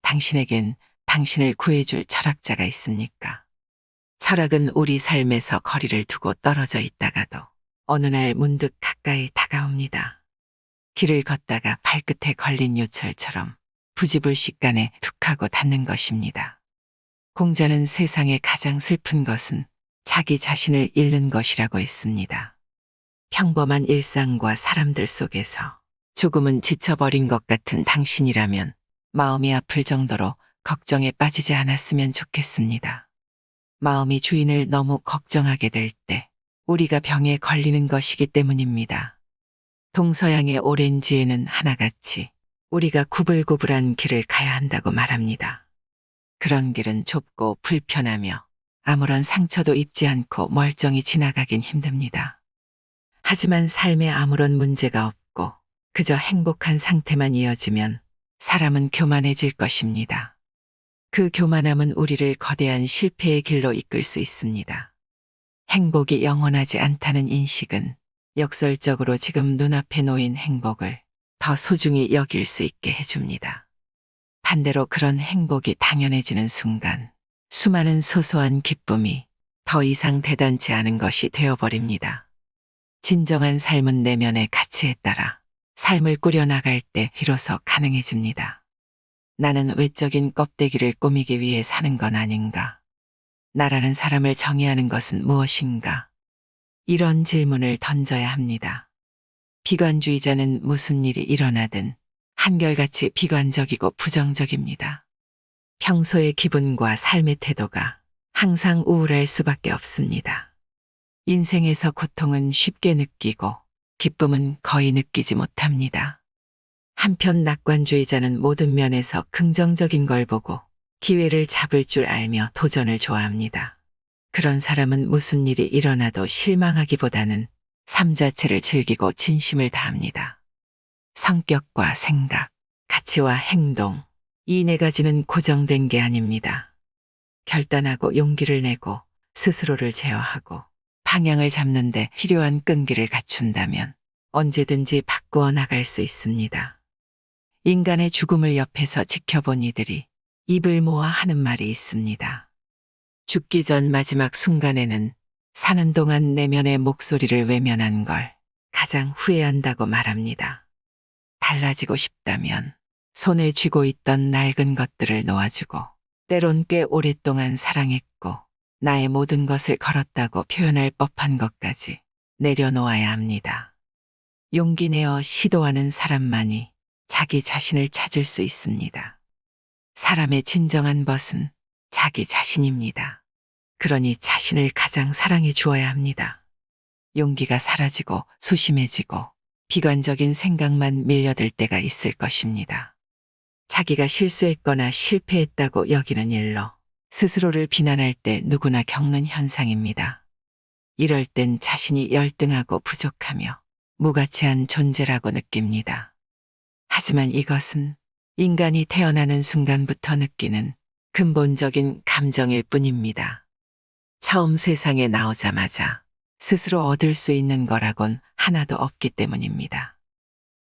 당신에겐 당신을 구해줄 철학자가 있습니까? 철학은 우리 삶에서 거리를 두고 떨어져 있다가도 어느 날 문득 가까이 다가옵니다. 길을 걷다가 발끝에 걸린 요철처럼 부지불식간에 툭 하고 닿는 것입니다. 공자는 세상의 가장 슬픈 것은 자기 자신을 잃는 것이라고 했습니다. 평범한 일상과 사람들 속에서 조금은 지쳐버린 것 같은 당신이라면 마음이 아플 정도로 걱정에 빠지지 않았으면 좋겠습니다. 마음이 주인을 너무 걱정하게 될 때 우리가 병에 걸리는 것이기 때문입니다. 동서양의 오렌지에는 하나같이 우리가 구불구불한 길을 가야 한다고 말합니다. 그런 길은 좁고 불편하며 아무런 상처도 입지 않고 멀쩡히 지나가긴 힘듭니다. 하지만 삶에 아무런 문제가 없고 그저 행복한 상태만 이어지면 사람은 교만해질 것입니다. 그 교만함은 우리를 거대한 실패의 길로 이끌 수 있습니다. 행복이 영원하지 않다는 인식은 역설적으로 지금 눈앞에 놓인 행복을 더 소중히 여길 수 있게 해줍니다. 반대로 그런 행복이 당연해지는 순간 수많은 소소한 기쁨이 더 이상 대단치 않은 것이 되어버립니다. 진정한 삶은 내면의 가치에 따라 삶을 꾸려나갈 때 비로소 가능해집니다. 나는 외적인 껍데기를 꾸미기 위해 사는 건 아닌가? 나라는 사람을 정의하는 것은 무엇인가? 이런 질문을 던져야 합니다. 비관주의자는 무슨 일이 일어나든 한결같이 비관적이고 부정적입니다. 평소의 기분과 삶의 태도가 항상 우울할 수밖에 없습니다. 인생에서 고통은 쉽게 느끼고 기쁨은 거의 느끼지 못합니다. 한편 낙관주의자는 모든 면에서 긍정적인 걸 보고 기회를 잡을 줄 알며 도전을 좋아합니다. 그런 사람은 무슨 일이 일어나도 실망하기보다는 삶 자체를 즐기고 진심을 다합니다. 성격과 생각, 가치와 행동, 이 네 가지는 고정된 게 아닙니다. 결단하고 용기를 내고 스스로를 제어하고 방향을 잡는 데 필요한 끈기를 갖춘다면 언제든지 바꾸어 나갈 수 있습니다. 인간의 죽음을 옆에서 지켜본 이들이 입을 모아 하는 말이 있습니다. 죽기 전 마지막 순간에는 사는 동안 내면의 목소리를 외면한 걸 가장 후회한다고 말합니다. 달라지고 싶다면 손에 쥐고 있던 낡은 것들을 놓아주고 때론 꽤 오랫동안 사랑했고 나의 모든 것을 걸었다고 표현할 법한 것까지 내려놓아야 합니다. 용기 내어 시도하는 사람만이 자기 자신을 찾을 수 있습니다. 사람의 진정한 벗은 자기 자신입니다. 그러니 자신을 가장 사랑해 주어야 합니다. 용기가 사라지고 소심해지고 비관적인 생각만 밀려들 때가 있을 것입니다. 자기가 실수했거나 실패했다고 여기는 일로 스스로를 비난할 때 누구나 겪는 현상입니다. 이럴 땐 자신이 열등하고 부족하며 무가치한 존재라고 느낍니다. 하지만 이것은 인간이 태어나는 순간부터 느끼는 근본적인 감정일 뿐입니다. 처음 세상에 나오자마자 스스로 얻을 수 있는 거라곤 하나도 없기 때문입니다.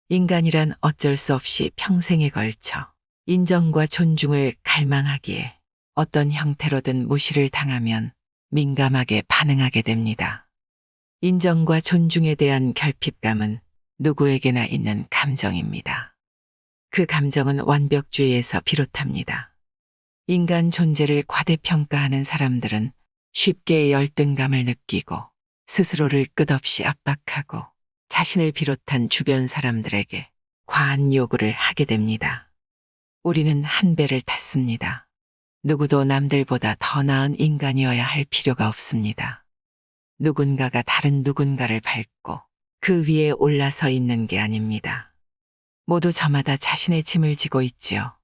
인간이란 어쩔 수 없이 평생에 걸쳐 인정과 존중을 갈망하기에 어떤 형태로든 무시를 당하면 민감하게 반응하게 됩니다. 인정과 존중에 대한 결핍감은 누구에게나 있는 감정입니다. 그 감정은 완벽주의에서 비롯합니다. 인간 존재를 과대평가하는 사람들은 쉽게 열등감을 느끼고 스스로를 끝없이 압박하고 자신을 비롯한 주변 사람들에게 과한 요구를 하게 됩니다. 우리는 한 배를 탔습니다. 누구도 남들보다 더 나은 인간이어야 할 필요가 없습니다. 누군가가 다른 누군가를 밟고 그 위에 올라서 있는 게 아닙니다. 모두 저마다 자신의 짐을 지고 있지요.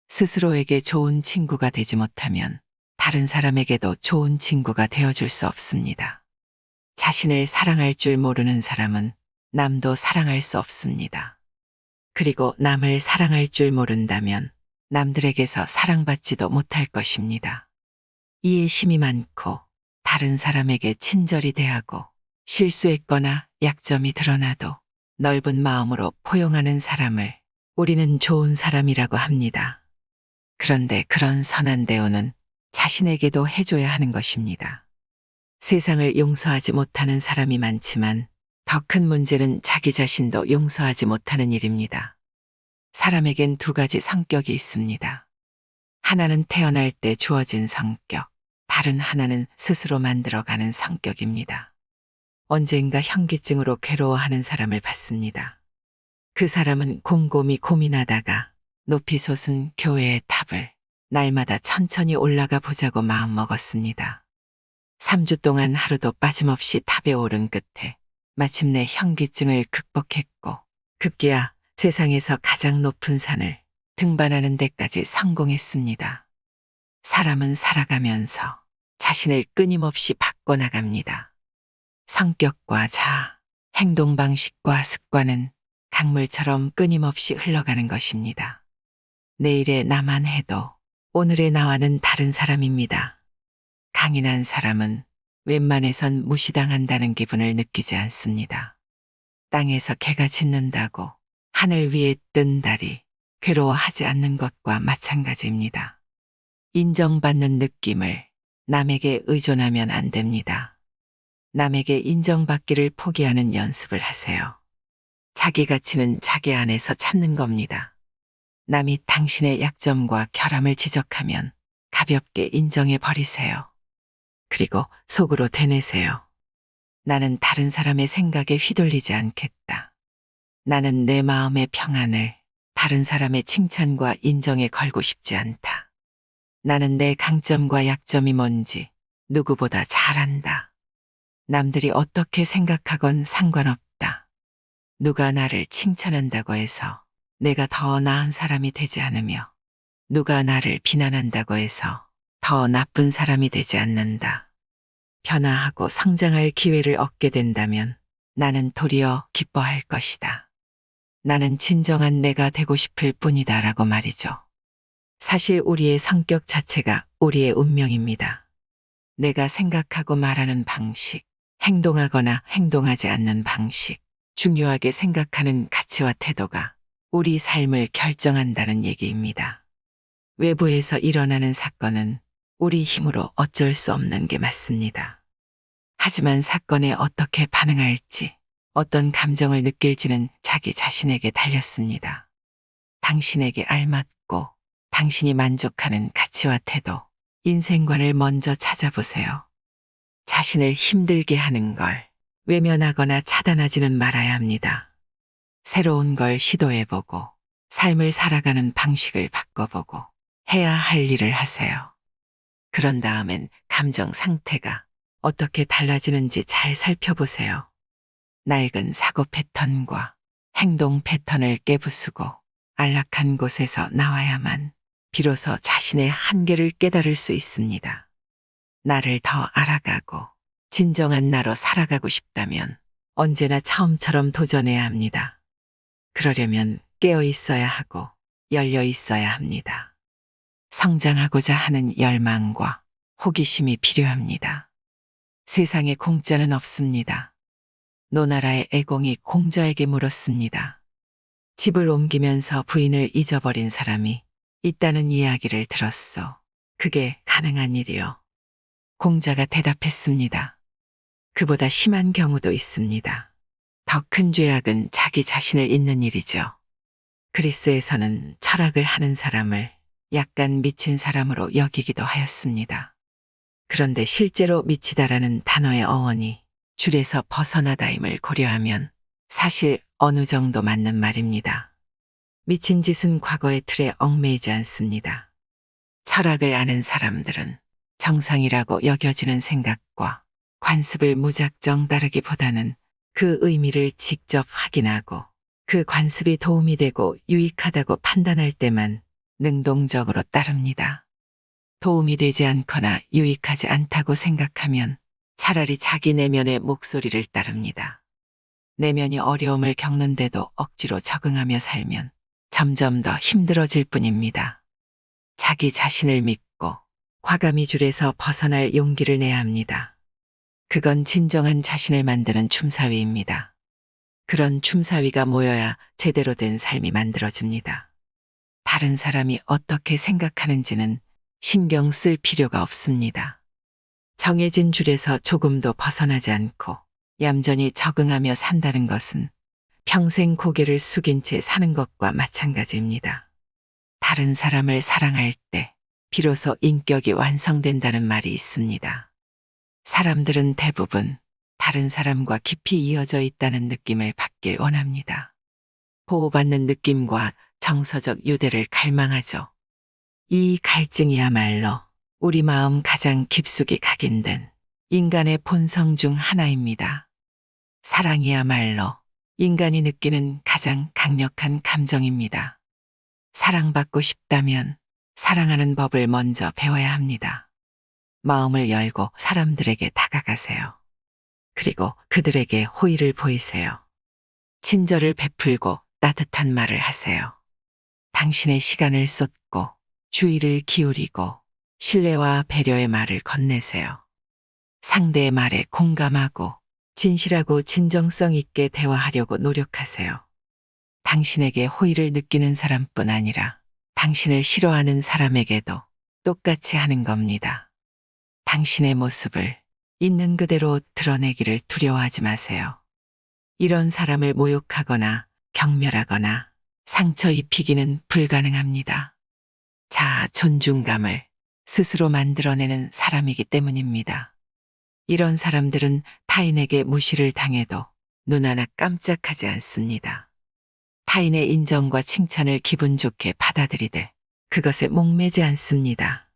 스스로에게 좋은 친구가 되지 못하면 다른 사람에게도 좋은 친구가 되어줄 수 없습니다. 자신을 사랑할 줄 모르는 사람은 남도 사랑할 수 없습니다. 그리고 남을 사랑할 줄 모른다면 남들에게서 사랑받지도 못할 것입니다. 이해심이 많고 다른 사람에게 친절히 대하고 실수했거나 약점이 드러나도 넓은 마음으로 포용하는 사람을 우리는 좋은 사람이라고 합니다. 그런데 그런 선한 대우는 자신에게도 해줘야 하는 것입니다. 세상을 용서하지 못하는 사람이 많지만 더 큰 문제는 자기 자신도 용서하지 못하는 일입니다. 사람에겐 두 가지 성격이 있습니다. 하나는 태어날 때 주어진 성격, 다른 하나는 스스로 만들어가는 성격입니다. 언젠가 현기증으로 괴로워하는 사람을 봤습니다. 그 사람은 곰곰이 고민하다가 높이 솟은 교회의 탑을 날마다 천천히 올라가 보자고 마음먹었습니다. 3주 동안 하루도 빠짐없이 탑에 오른 끝에 마침내 현기증을 극복했고 급기야 세상에서 가장 높은 산을 등반하는 데까지 성공했습니다. 사람은 살아가면서 자신을 끊임없이 바꿔나갑니다. 성격과 자아, 행동 방식과 습관은 강물처럼 끊임없이 흘러가는 것입니다. 내일의 나만 해도 오늘의 나와는 다른 사람입니다. 강인한 사람은 웬만해선 무시당한다는 기분을 느끼지 않습니다. 땅에서 개가 짖는다고 하늘 위에 뜬 달이 괴로워하지 않는 것과 마찬가지입니다. 인정받는 느낌을 남에게 의존하면 안 됩니다. 남에게 인정받기를 포기하는 연습을 하세요. 자기 가치는 자기 안에서 찾는 겁니다. 남이 당신의 약점과 결함을 지적하면 가볍게 인정해 버리세요. 그리고 속으로 되뇌세요. 나는 다른 사람의 생각에 휘둘리지 않겠다. 나는 내 마음의 평안을 다른 사람의 칭찬과 인정에 걸고 싶지 않다. 나는 내 강점과 약점이 뭔지 누구보다 잘 안다. 남들이 어떻게 생각하건 상관없다. 누가 나를 칭찬한다고 해서 내가 더 나은 사람이 되지 않으며 누가 나를 비난한다고 해서 더 나쁜 사람이 되지 않는다. 변화하고 성장할 기회를 얻게 된다면 나는 도리어 기뻐할 것이다. 나는 진정한 내가 되고 싶을 뿐이다라고 말이죠. 사실 우리의 성격 자체가 우리의 운명입니다. 내가 생각하고 말하는 방식, 행동하거나 행동하지 않는 방식, 중요하게 생각하는 가치와 태도가 우리 삶을 결정한다는 얘기입니다. 외부에서 일어나는 사건은 우리 힘으로 어쩔 수 없는 게 맞습니다. 하지만 사건에 어떻게 반응할지, 어떤 감정을 느낄지는 자기 자신에게 달렸습니다. 당신에게 알맞고 당신이 만족하는 가치와 태도, 인생관을 먼저 찾아보세요. 자신을 힘들게 하는 걸 외면하거나 차단하지는 말아야 합니다. 새로운 걸 시도해보고 삶을 살아가는 방식을 바꿔보고 해야 할 일을 하세요. 그런 다음엔 감정 상태가 어떻게 달라지는지 잘 살펴보세요. 낡은 사고 패턴과 행동 패턴을 깨부수고 안락한 곳에서 나와야만 비로소 자신의 한계를 깨달을 수 있습니다. 나를 더 알아가고 진정한 나로 살아가고 싶다면 언제나 처음처럼 도전해야 합니다. 그러려면 깨어 있어야 하고 열려 있어야 합니다. 성장하고자 하는 열망과 호기심이 필요합니다. 세상에 공짜는 없습니다. 노나라의 애공이 공자에게 물었습니다. 집을 옮기면서 부인을 잊어버린 사람이 있다는 이야기를 들었소. 그게 가능한 일이요. 공자가 대답했습니다. 그보다 심한 경우도 있습니다. 더 큰 죄악은 자기 자신을 잊는 일이죠. 그리스에서는 철학을 하는 사람을 약간 미친 사람으로 여기기도 하였습니다. 그런데 실제로 미치다라는 단어의 어원이 줄에서 벗어나다임을 고려하면 사실 어느 정도 맞는 말입니다. 미친 짓은 과거의 틀에 얽매이지 않습니다. 철학을 아는 사람들은 정상이라고 여겨지는 생각과 관습을 무작정 따르기보다는 그 의미를 직접 확인하고 그 관습이 도움이 되고 유익하다고 판단할 때만 능동적으로 따릅니다. 도움이 되지 않거나 유익하지 않다고 생각하면 차라리 자기 내면의 목소리를 따릅니다. 내면이 어려움을 겪는데도 억지로 적응하며 살면 점점 더 힘들어질 뿐입니다. 자기 자신을 믿고 과감히 줄에서 벗어날 용기를 내야 합니다. 그건 진정한 자신을 만드는 춤사위입니다. 그런 춤사위가 모여야 제대로 된 삶이 만들어집니다. 다른 사람이 어떻게 생각하는지는 신경 쓸 필요가 없습니다. 정해진 줄에서 조금도 벗어나지 않고 얌전히 적응하며 산다는 것은 평생 고개를 숙인 채 사는 것과 마찬가지입니다. 다른 사람을 사랑할 때 비로소 인격이 완성된다는 말이 있습니다. 사람들은 대부분 다른 사람과 깊이 이어져 있다는 느낌을 받길 원합니다. 보호받는 느낌과 정서적 유대를 갈망하죠. 이 갈증이야말로 우리 마음 가장 깊숙이 각인된 인간의 본성 중 하나입니다. 사랑이야말로 인간이 느끼는 가장 강력한 감정입니다. 사랑받고 싶다면 사랑하는 법을 먼저 배워야 합니다. 마음을 열고 사람들에게 다가가세요. 그리고 그들에게 호의를 보이세요. 친절을 베풀고 따뜻한 말을 하세요. 당신의 시간을 쏟고 주의를 기울이고 신뢰와 배려의 말을 건네세요. 상대의 말에 공감하고 진실하고 진정성 있게 대화하려고 노력하세요. 당신에게 호의를 느끼는 사람뿐 아니라 당신을 싫어하는 사람에게도 똑같이 하는 겁니다. 당신의 모습을 있는 그대로 드러내기를 두려워하지 마세요. 이런 사람을 모욕하거나 경멸하거나 상처 입히기는 불가능합니다. 자아 존중감을 스스로 만들어내는 사람이기 때문입니다. 이런 사람들은 타인에게 무시를 당해도 눈 하나 깜짝하지 않습니다. 타인의 인정과 칭찬을 기분 좋게 받아들이되 그것에 목매지 않습니다.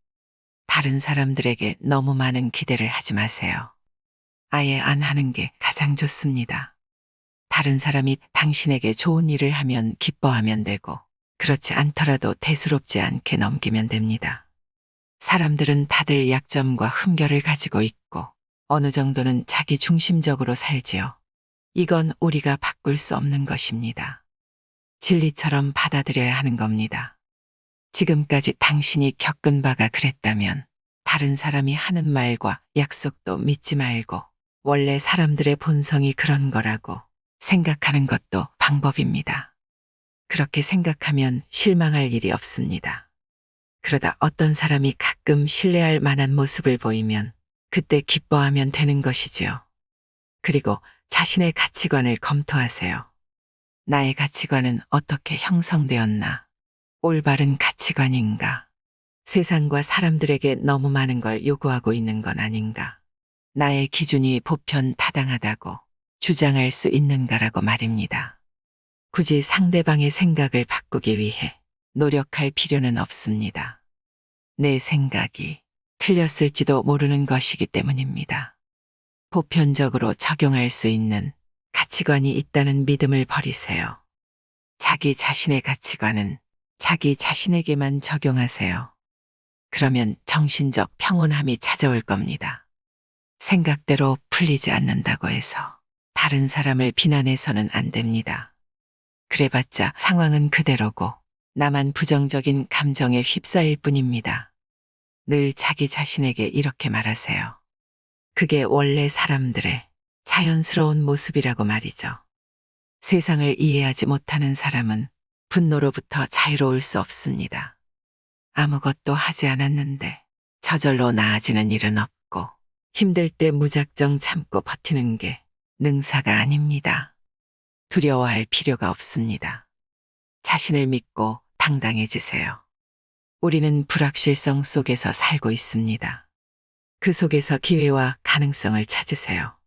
다른 사람들에게 너무 많은 기대를 하지 마세요. 아예 안 하는 게 가장 좋습니다. 다른 사람이 당신에게 좋은 일을 하면 기뻐하면 되고 그렇지 않더라도 대수롭지 않게 넘기면 됩니다. 사람들은 다들 약점과 흠결을 가지고 있고 어느 정도는 자기 중심적으로 살지요. 이건 우리가 바꿀 수 없는 것입니다. 진리처럼 받아들여야 하는 겁니다. 지금까지 당신이 겪은 바가 그랬다면 다른 사람이 하는 말과 약속도 믿지 말고 원래 사람들의 본성이 그런 거라고 생각하는 것도 방법입니다. 그렇게 생각하면 실망할 일이 없습니다. 그러다 어떤 사람이 가끔 신뢰할 만한 모습을 보이면 그때 기뻐하면 되는 것이지요. 그리고 자신의 가치관을 검토하세요. 나의 가치관은 어떻게 형성되었나? 올바른 가치관인가? 세상과 사람들에게 너무 많은 걸 요구하고 있는 건 아닌가? 나의 기준이 보편 타당하다고 주장할 수 있는가라고 말입니다. 굳이 상대방의 생각을 바꾸기 위해 노력할 필요는 없습니다. 내 생각이 틀렸을지도 모르는 것이기 때문입니다. 보편적으로 적용할 수 있는 가치관이 있다는 믿음을 버리세요. 자기 자신의 가치관은 자기 자신에게만 적용하세요. 그러면 정신적 평온함이 찾아올 겁니다. 생각대로 풀리지 않는다고 해서 다른 사람을 비난해서는 안 됩니다. 그래봤자 상황은 그대로고 나만 부정적인 감정에 휩싸일 뿐입니다. 늘 자기 자신에게 이렇게 말하세요. 그게 원래 사람들의 자연스러운 모습이라고 말이죠. 세상을 이해하지 못하는 사람은 분노로부터 자유로울 수 없습니다. 아무것도 하지 않았는데 저절로 나아지는 일은 없고 힘들 때 무작정 참고 버티는 게 능사가 아닙니다. 두려워할 필요가 없습니다. 자신을 믿고 당당해지세요. 우리는 불확실성 속에서 살고 있습니다. 그 속에서 기회와 가능성을 찾으세요.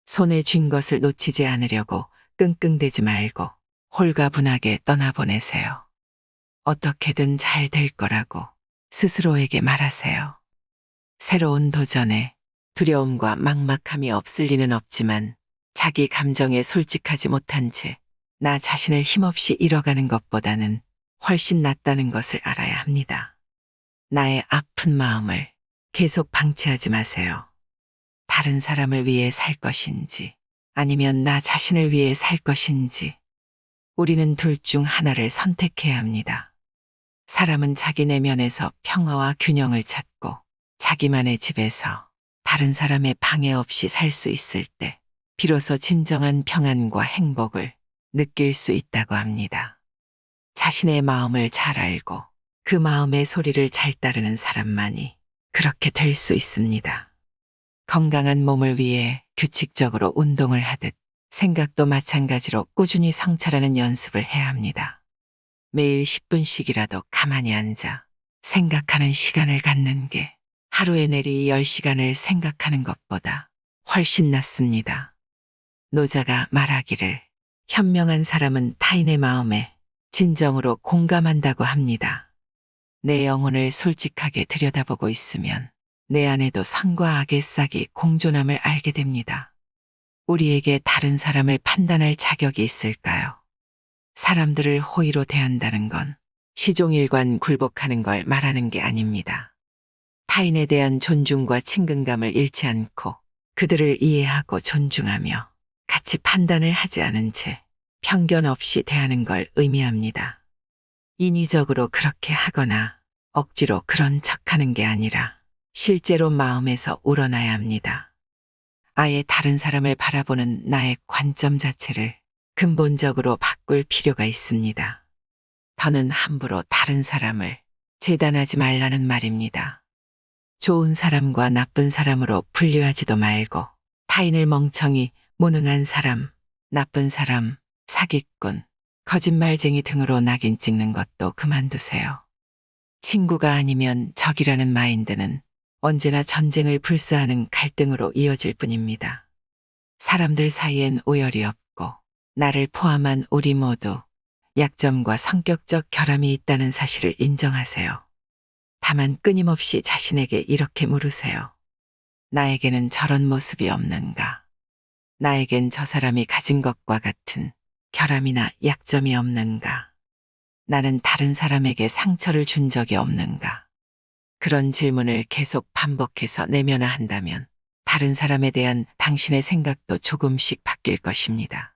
손에 쥔 것을 놓치지 않으려고 끙끙대지 말고 홀가분하게 떠나보내세요. 어떻게든 잘 될 거라고 스스로에게 말하세요. 새로운 도전에 두려움과 막막함이 없을 리는 없지만 자기 감정에 솔직하지 못한 채 나 자신을 힘없이 잃어가는 것보다는 훨씬 낫다는 것을 알아야 합니다. 나의 아픈 마음을 계속 방치하지 마세요. 다른 사람을 위해 살 것인지 아니면 나 자신을 위해 살 것인지 우리는 둘 중 하나를 선택해야 합니다. 사람은 자기 내면에서 평화와 균형을 찾고 자기만의 집에서 다른 사람의 방해 없이 살 수 있을 때 비로소 진정한 평안과 행복을 느낄 수 있다고 합니다. 자신의 마음을 잘 알고 그 마음의 소리를 잘 따르는 사람만이 그렇게 될 수 있습니다. 건강한 몸을 위해 규칙적으로 운동을 하듯 생각도 마찬가지로 꾸준히 성찰하는 연습을 해야 합니다. 매일 10분씩이라도 가만히 앉아 생각하는 시간을 갖는 게 하루에 내리 10시간을 생각하는 것보다 훨씬 낫습니다. 노자가 말하기를 현명한 사람은 타인의 마음에 진정으로 공감한다고 합니다. 내 영혼을 솔직하게 들여다보고 있으면 내 안에도 선과 악의 싹이 공존함을 알게 됩니다. 우리에게 다른 사람을 판단할 자격이 있을까요? 사람들을 호의로 대한다는 건 시종일관 굴복하는 걸 말하는 게 아닙니다. 타인에 대한 존중과 친근감을 잃지 않고 그들을 이해하고 존중하며 같이 판단을 하지 않은 채 편견 없이 대하는 걸 의미합니다. 인위적으로 그렇게 하거나 억지로 그런 척하는 게 아니라 실제로 마음에서 우러나야 합니다. 아예 다른 사람을 바라보는 나의 관점 자체를 근본적으로 바꿀 필요가 있습니다. 더는 함부로 다른 사람을 재단하지 말라는 말입니다. 좋은 사람과 나쁜 사람으로 분류하지도 말고 타인을 멍청이, 무능한 사람, 나쁜 사람, 사기꾼, 거짓말쟁이 등으로 낙인 찍는 것도 그만두세요. 친구가 아니면 적이라는 마인드는 언제나 전쟁을 불사하는 갈등으로 이어질 뿐입니다. 사람들 사이엔 오열이 없고 나를 포함한 우리 모두 약점과 성격적 결함이 있다는 사실을 인정하세요. 다만 끊임없이 자신에게 이렇게 물으세요. 나에게는 저런 모습이 없는가? 나에겐 저 사람이 가진 것과 같은 결함이나 약점이 없는가? 나는 다른 사람에게 상처를 준 적이 없는가? 그런 질문을 계속 반복해서 내면화한다면 다른 사람에 대한 당신의 생각도 조금씩 바뀔 것입니다.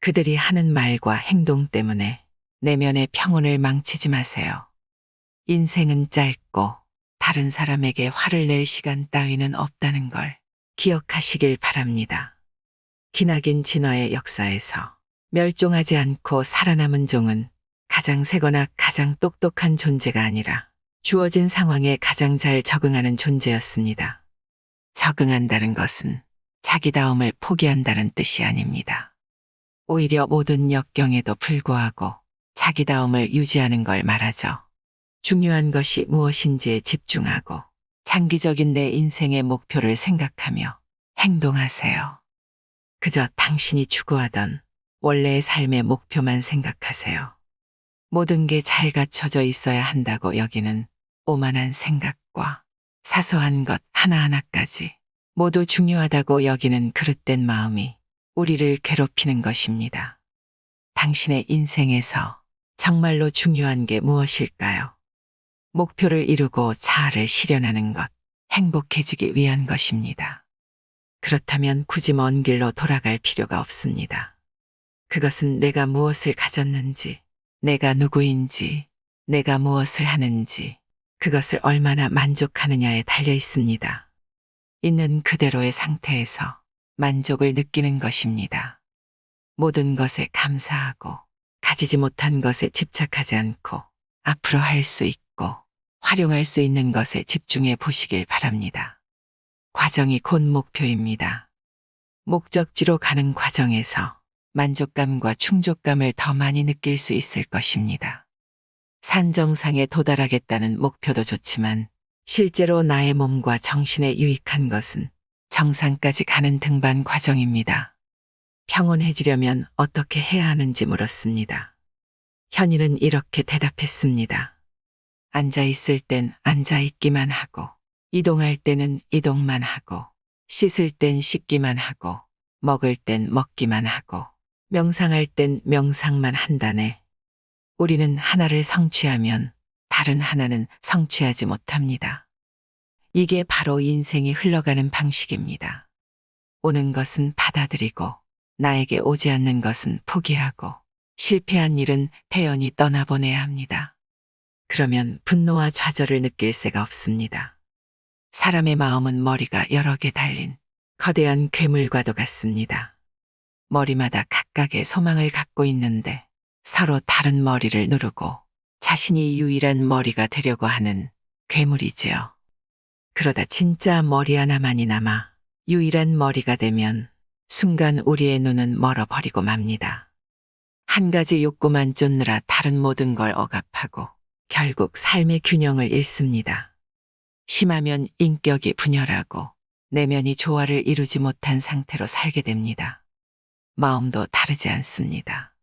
그들이 하는 말과 행동 때문에 내면의 평온을 망치지 마세요. 인생은 짧고 다른 사람에게 화를 낼 시간 따위는 없다는 걸 기억하시길 바랍니다. 기나긴 진화의 역사에서 멸종하지 않고 살아남은 종은 가장 세거나 가장 똑똑한 존재가 아니라 주어진 상황에 가장 잘 적응하는 존재였습니다. 적응한다는 것은 자기다움을 포기한다는 뜻이 아닙니다. 오히려 모든 역경에도 불구하고 자기다움을 유지하는 걸 말하죠. 중요한 것이 무엇인지에 집중하고 장기적인 내 인생의 목표를 생각하며 행동하세요. 그저 당신이 추구하던 원래의 삶의 목표만 생각하세요. 모든 게 잘 갖춰져 있어야 한다고 여기는 오만한 생각과 사소한 것 하나하나까지 모두 중요하다고 여기는 그릇된 마음이 우리를 괴롭히는 것입니다. 당신의 인생에서 정말로 중요한 게 무엇일까요? 목표를 이루고 자아를 실현하는 것, 행복해지기 위한 것입니다. 그렇다면 굳이 먼 길로 돌아갈 필요가 없습니다. 그것은 내가 무엇을 가졌는지, 내가 누구인지, 내가 무엇을 하는지, 그것을 얼마나 만족하느냐에 달려 있습니다. 있는 그대로의 상태에서 만족을 느끼는 것입니다. 모든 것에 감사하고 가지지 못한 것에 집착하지 않고 앞으로 할 수 있고 활용할 수 있는 것에 집중해 보시길 바랍니다. 과정이 곧 목표입니다. 목적지로 가는 과정에서 만족감과 충족감을 더 많이 느낄 수 있을 것입니다. 산 정상에 도달하겠다는 목표도 좋지만 실제로 나의 몸과 정신에 유익한 것은 정상까지 가는 등반 과정입니다. 평온해지려면 어떻게 해야 하는지 물었습니다. 현일은 이렇게 대답했습니다. 앉아있을 땐 앉아있기만 하고, 이동할 때는 이동만 하고, 씻을 땐 씻기만 하고, 먹을 땐 먹기만 하고, 명상할 땐 명상만 한다네. 우리는 하나를 성취하면 다른 하나는 성취하지 못합니다. 이게 바로 인생이 흘러가는 방식입니다. 오는 것은 받아들이고 나에게 오지 않는 것은 포기하고 실패한 일은 태연히 떠나보내야 합니다. 그러면 분노와 좌절을 느낄 새가 없습니다. 사람의 마음은 머리가 여러 개 달린 거대한 괴물과도 같습니다. 머리마다 각각의 소망을 갖고 있는데 서로 다른 머리를 누르고 자신이 유일한 머리가 되려고 하는 괴물이지요. 그러다 진짜 머리 하나만이 남아 유일한 머리가 되면 순간 우리의 눈은 멀어버리고 맙니다. 한 가지 욕구만 쫓느라 다른 모든 걸 억압하고 결국 삶의 균형을 잃습니다. 심하면 인격이 분열하고 내면이 조화를 이루지 못한 상태로 살게 됩니다. 마음도 다르지 않습니다.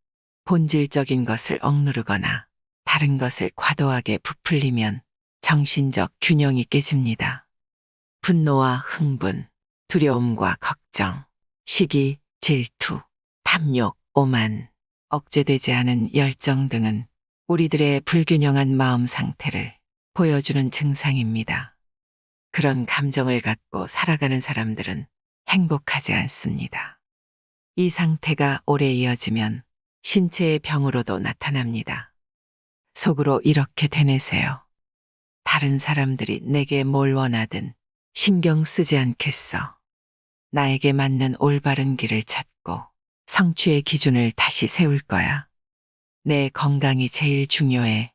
본질적인 것을 억누르거나 다른 것을 과도하게 부풀리면 정신적 균형이 깨집니다. 분노와 흥분, 두려움과 걱정, 시기, 질투, 탐욕, 오만, 억제되지 않은 열정 등은 우리들의 불균형한 마음 상태를 보여주는 증상입니다. 그런 감정을 갖고 살아가는 사람들은 행복하지 않습니다. 이 상태가 오래 이어지면 신체의 병으로도 나타납니다. 속으로 이렇게 되뇌세요. 다른 사람들이 내게 뭘 원하든 신경 쓰지 않겠어. 나에게 맞는 올바른 길을 찾고 성취의 기준을 다시 세울 거야. 내 건강이 제일 중요해.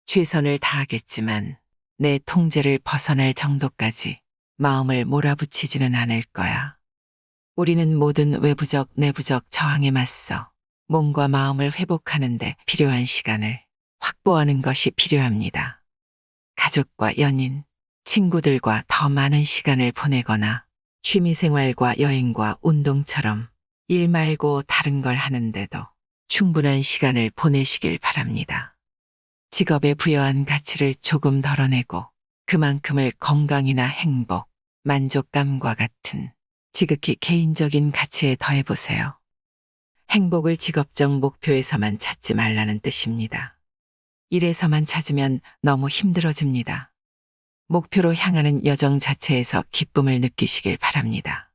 최선을 다하겠지만 내 통제를 벗어날 정도까지 마음을 몰아붙이지는 않을 거야. 우리는 모든 외부적, 내부적 저항에 맞서 몸과 마음을 회복하는 데 필요한 시간을 확보하는 것이 필요합니다. 가족과 연인, 친구들과 더 많은 시간을 보내거나 취미생활과 여행과 운동처럼 일 말고 다른 걸 하는데도 충분한 시간을 보내시길 바랍니다. 직업에 부여한 가치를 조금 덜어내고 그만큼을 건강이나 행복, 만족감과 같은 지극히 개인적인 가치에 더해보세요. 행복을 직업적 목표에서만 찾지 말라는 뜻입니다. 일에서만 찾으면 너무 힘들어집니다. 목표로 향하는 여정 자체에서 기쁨을 느끼시길 바랍니다.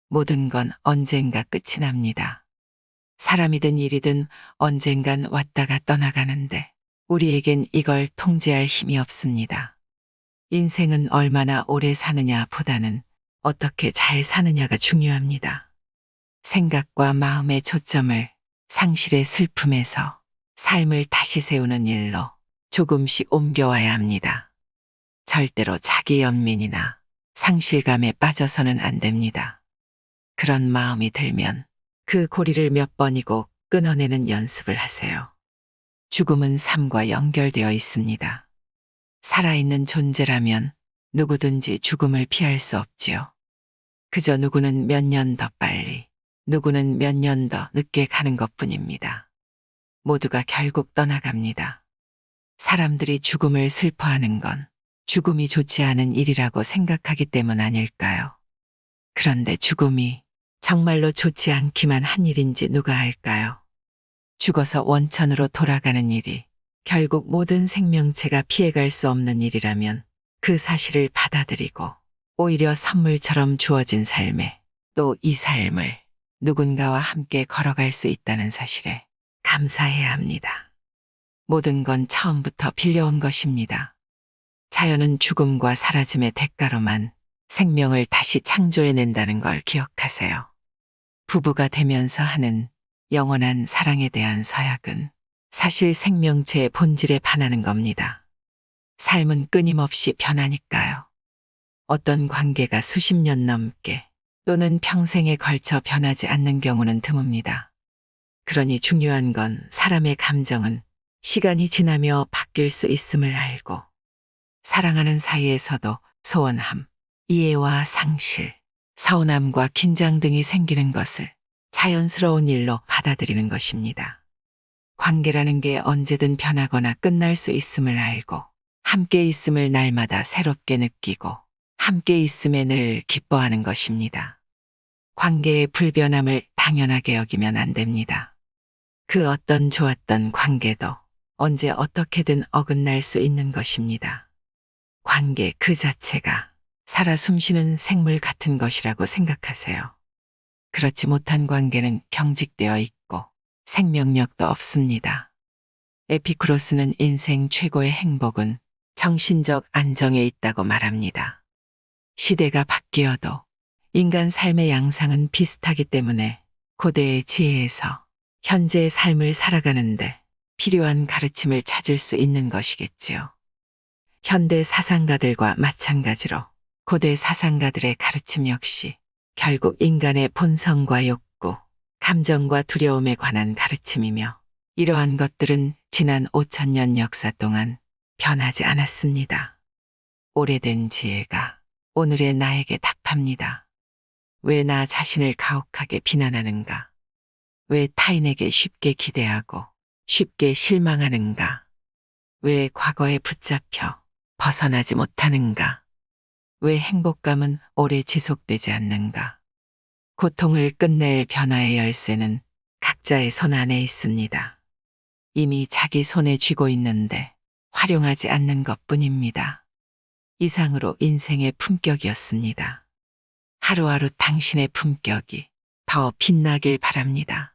모든 건 언젠가 끝이 납니다. 사람이든 일이든 언젠간 왔다가 떠나가는데 우리에겐 이걸 통제할 힘이 없습니다. 인생은 얼마나 오래 사느냐 보다는 어떻게 잘 사느냐가 중요합니다. 생각과 마음의 초점을 상실의 슬픔에서 삶을 다시 세우는 일로 조금씩 옮겨와야 합니다. 절대로 자기 연민이나 상실감에 빠져서는 안 됩니다. 그런 마음이 들면 그 고리를 몇 번이고 끊어내는 연습을 하세요. 죽음은 삶과 연결되어 있습니다. 살아있는 존재라면 누구든지 죽음을 피할 수 없지요. 그저 누구는 몇 년 더 빨리, 누구는 몇 년 더 늦게 가는 것뿐입니다. 모두가 결국 떠나갑니다. 사람들이 죽음을 슬퍼하는 건 죽음이 좋지 않은 일이라고 생각하기 때문 아닐까요? 그런데 죽음이 정말로 좋지 않기만 한 일인지 누가 알까요? 죽어서 원천으로 돌아가는 일이 결국 모든 생명체가 피해갈 수 없는 일이라면 그 사실을 받아들이고 오히려 선물처럼 주어진 삶에 또 이 삶을 누군가와 함께 걸어갈 수 있다는 사실에 감사해야 합니다. 모든 건 처음부터 빌려온 것입니다. 자연은 죽음과 사라짐의 대가로만 생명을 다시 창조해낸다는 걸 기억하세요. 부부가 되면서 하는 영원한 사랑에 대한 서약은 사실 생명체의 본질에 반하는 겁니다. 삶은 끊임없이 변하니까요. 어떤 관계가 수십 년 넘게 또는 평생에 걸쳐 변하지 않는 경우는 드뭅니다. 그러니 중요한 건 사람의 감정은 시간이 지나며 바뀔 수 있음을 알고 사랑하는 사이에서도 소원함, 이해와 상실, 서운함과 긴장 등이 생기는 것을 자연스러운 일로 받아들이는 것입니다. 관계라는 게 언제든 변하거나 끝날 수 있음을 알고 함께 있음을 날마다 새롭게 느끼고 함께 있음에 늘 기뻐하는 것입니다. 관계의 불변함을 당연하게 여기면 안 됩니다. 그 어떤 좋았던 관계도 언제 어떻게든 어긋날 수 있는 것입니다. 관계 그 자체가 살아 숨쉬는 생물 같은 것이라고 생각하세요. 그렇지 못한 관계는 경직되어 있고 생명력도 없습니다. 에피쿠로스는 인생 최고의 행복은 정신적 안정에 있다고 말합니다. 시대가 바뀌어도 인간 삶의 양상은 비슷하기 때문에 고대의 지혜에서 현재의 삶을 살아가는데 필요한 가르침을 찾을 수 있는 것이겠지요. 현대 사상가들과 마찬가지로 고대 사상가들의 가르침 역시 결국 인간의 본성과 욕구, 감정과 두려움에 관한 가르침이며 이러한 것들은 지난 5천년 역사 동안 변하지 않았습니다. 오래된 지혜가 오늘의 나에게 답합니다. 왜 나 자신을 가혹하게 비난하는가? 왜 타인에게 쉽게 기대하고 쉽게 실망하는가? 왜 과거에 붙잡혀 벗어나지 못하는가? 왜 행복감은 오래 지속되지 않는가? 고통을 끝낼 변화의 열쇠는 각자의 손 안에 있습니다. 이미 자기 손에 쥐고 있는데 활용하지 않는 것뿐입니다. 이상으로 인생의 품격이었습니다. 하루하루 당신의 품격이 더 빛나길 바랍니다.